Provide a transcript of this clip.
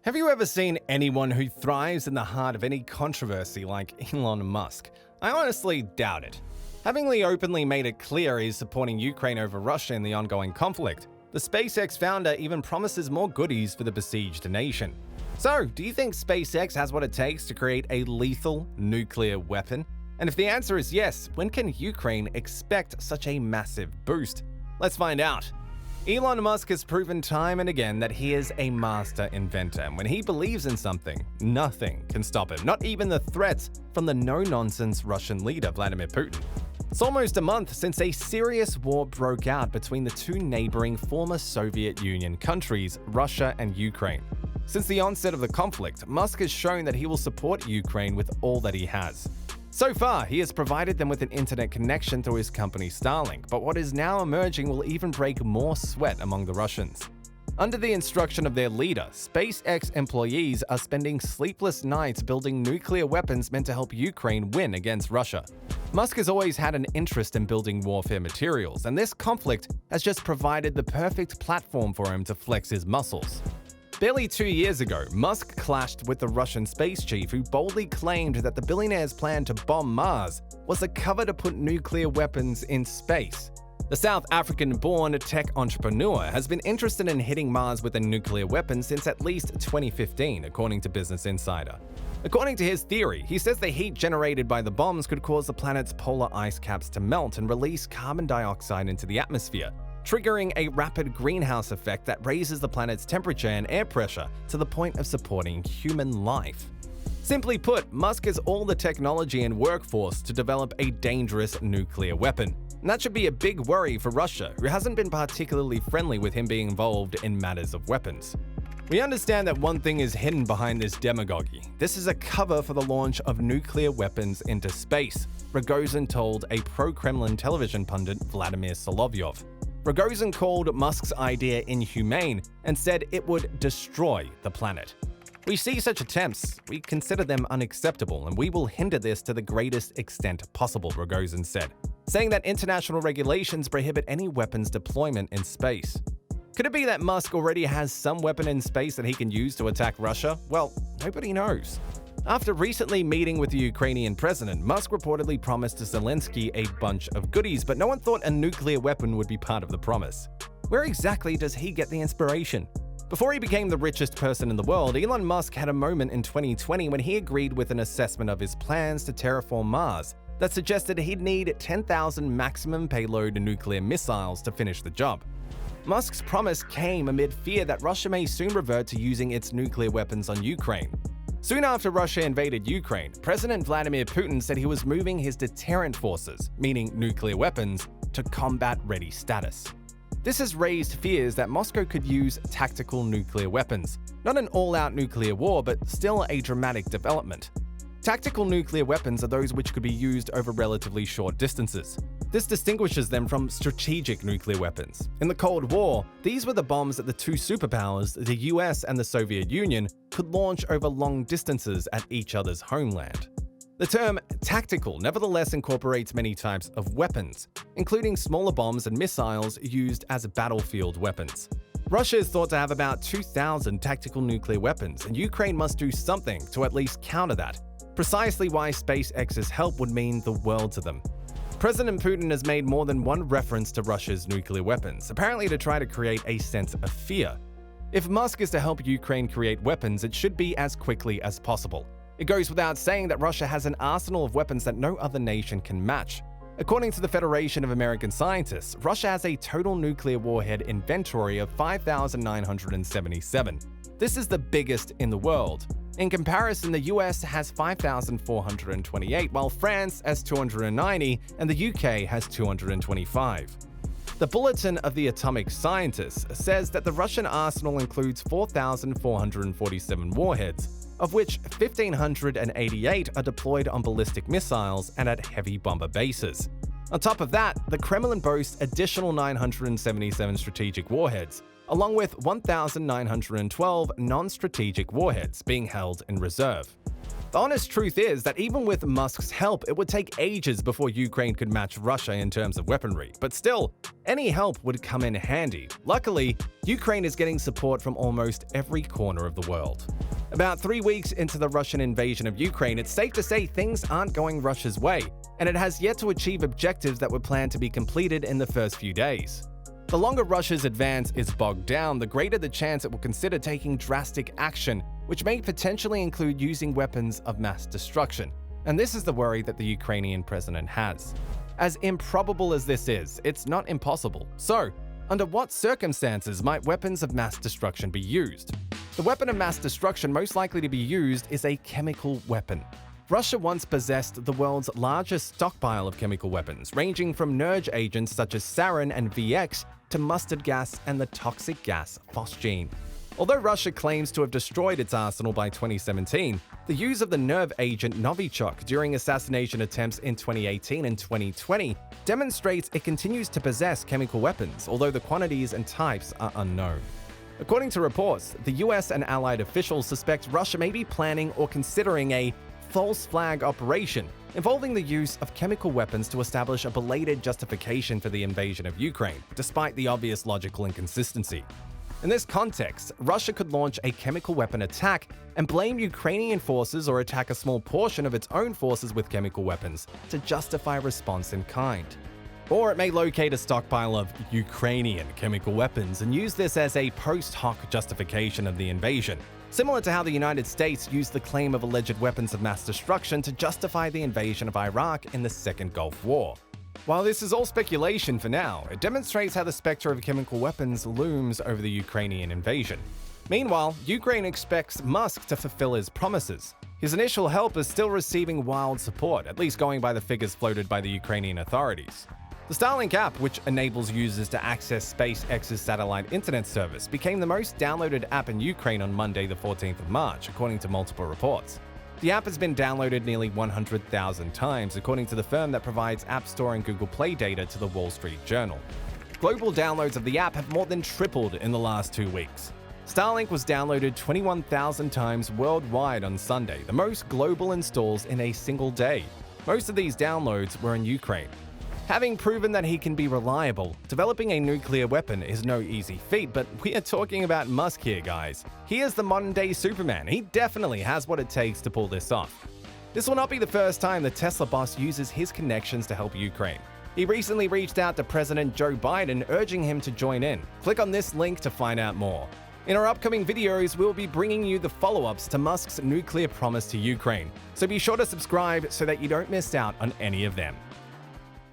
Have you ever seen anyone who thrives in the heart of any controversy like Elon Musk? I honestly doubt it. Having openly made it clear he's supporting Ukraine over Russia in the ongoing conflict, the SpaceX founder even promises more goodies for the besieged nation. So, do you think SpaceX has what it takes to create a lethal nuclear weapon? And if the answer is yes, when can Ukraine expect such a massive boost? Let's find out. Elon Musk has proven time and again that he is a master inventor, and when he believes in something, nothing can stop him, not even the threats from the no-nonsense Russian leader Vladimir Putin. It's almost a month since a serious war broke out between the two neighboring former Soviet Union countries, Russia and Ukraine. Since the onset of the conflict, Musk has shown that he will support Ukraine with all that he has. So far, he has provided them with an internet connection through his company Starlink, but what is now emerging will even break more sweat among the Russians. Under the instruction of their leader, SpaceX employees are spending sleepless nights building nuclear weapons meant to help Ukraine win against Russia. Musk has always had an interest in building warfare materials, and this conflict has just provided the perfect platform for him to flex his muscles. Barely 2 years ago, Musk clashed with the Russian space chief who boldly claimed that the billionaire's plan to bomb Mars was a cover to put nuclear weapons in space. The South African-born tech entrepreneur has been interested in hitting Mars with a nuclear weapon since at least 2015, according to Business Insider. According to his theory, he says the heat generated by the bombs could cause the planet's polar ice caps to melt and release carbon dioxide into the atmosphere, triggering a rapid greenhouse effect that raises the planet's temperature and air pressure to the point of supporting human life. Simply put, Musk has all the technology and workforce to develop a dangerous nuclear weapon. And that should be a big worry for Russia, who hasn't been particularly friendly with him being involved in matters of weapons. We understand that one thing is hidden behind this demagoguery. This is a cover for the launch of nuclear weapons into space, Rogozin told a pro-Kremlin television pundit Vladimir Solovyov. Rogozin called Musk's idea inhumane and said it would destroy the planet. We see such attempts, we consider them unacceptable, and we will hinder this to the greatest extent possible, Rogozin said, saying that international regulations prohibit any weapons deployment in space. Could it be that Musk already has some weapon in space that he can use to attack Russia? Well, nobody knows. After recently meeting with the Ukrainian president, Musk reportedly promised to Zelensky a bunch of goodies, but no one thought a nuclear weapon would be part of the promise. Where exactly does he get the inspiration? Before he became the richest person in the world, Elon Musk had a moment in 2020 when he agreed with an assessment of his plans to terraform Mars that suggested he'd need 10,000 maximum payload nuclear missiles to finish the job. Musk's promise came amid fear that Russia may soon revert to using its nuclear weapons on Ukraine. Soon after Russia invaded Ukraine, President Vladimir Putin said he was moving his deterrent forces, meaning nuclear weapons, to combat-ready status. This has raised fears that Moscow could use tactical nuclear weapons. Not an all-out nuclear war, but still a dramatic development. Tactical nuclear weapons are those which could be used over relatively short distances. This distinguishes them from strategic nuclear weapons. In the Cold War, these were the bombs that the two superpowers, the US and the Soviet Union, could launch over long distances at each other's homeland. The term tactical nevertheless incorporates many types of weapons, including smaller bombs and missiles used as battlefield weapons. Russia is thought to have about 2,000 tactical nuclear weapons, and Ukraine must do something to at least counter that, precisely why SpaceX's help would mean the world to them. President Putin has made more than one reference to Russia's nuclear weapons, apparently to try to create a sense of fear. If Musk is to help Ukraine create weapons, it should be as quickly as possible. It goes without saying that Russia has an arsenal of weapons that no other nation can match. According to the Federation of American Scientists, Russia has a total nuclear warhead inventory of 5,977. This is the biggest in the world. In comparison, the US has 5,428, while France has 290 and the UK has 225. The Bulletin of the Atomic Scientists says that the Russian arsenal includes 4,447 warheads, of which 1,588 are deployed on ballistic missiles and at heavy bomber bases. On top of that, the Kremlin boasts additional 977 strategic warheads, along with 1,912 non-strategic warheads being held in reserve. The honest truth is that even with Musk's help, it would take ages before Ukraine could match Russia in terms of weaponry. But still, any help would come in handy. Luckily, Ukraine is getting support from almost every corner of the world. About 3 weeks into the Russian invasion of Ukraine, it's safe to say things aren't going Russia's way, and it has yet to achieve objectives that were planned to be completed in the first few days. The longer Russia's advance is bogged down, the greater the chance it will consider taking drastic action, which may potentially include using weapons of mass destruction. And this is the worry that the Ukrainian president has. As improbable as this is, it's not impossible. So, under what circumstances might weapons of mass destruction be used? The weapon of mass destruction most likely to be used is a chemical weapon. Russia once possessed the world's largest stockpile of chemical weapons, ranging from nerve agents such as sarin and VX to mustard gas and the toxic gas phosgene. Although Russia claims to have destroyed its arsenal by 2017, the use of the nerve agent Novichok during assassination attempts in 2018 and 2020 demonstrates it continues to possess chemical weapons, although the quantities and types are unknown. According to reports, the US and allied officials suspect Russia may be planning or considering a false flag operation involving the use of chemical weapons to establish a belated justification for the invasion of Ukraine, despite the obvious logical inconsistency. In this context, Russia could launch a chemical weapon attack and blame Ukrainian forces or attack a small portion of its own forces with chemical weapons to justify response in kind. Or it may locate a stockpile of Ukrainian chemical weapons and use this as a post hoc justification of the invasion, similar to how the United States used the claim of alleged weapons of mass destruction to justify the invasion of Iraq in the Second Gulf War. While this is all speculation for now, it demonstrates how the specter of chemical weapons looms over the Ukrainian invasion. Meanwhile, Ukraine expects Musk to fulfill his promises. His initial help is still receiving wild support, at least going by the figures floated by the Ukrainian authorities. The Starlink app, which enables users to access SpaceX's satellite internet service, became the most downloaded app in Ukraine on Monday, the 14th of March, according to multiple reports. The app has been downloaded nearly 100,000 times, according to the firm that provides App Store and Google Play data to the Wall Street Journal. Global downloads of the app have more than tripled in the last 2 weeks. Starlink was downloaded 21,000 times worldwide on Sunday, the most global installs in a single day. Most of these downloads were in Ukraine. Having proven that he can be reliable, developing a nuclear weapon is no easy feat, but we are talking about Musk here, guys. He is the modern-day Superman. He definitely has what it takes to pull this off. This will not be the first time the Tesla boss uses his connections to help Ukraine. He recently reached out to President Joe Biden, urging him to join in. Click on this link to find out more. In our upcoming videos, we'll be bringing you the follow-ups to Musk's nuclear promise to Ukraine, so be sure to subscribe so that you don't miss out on any of them.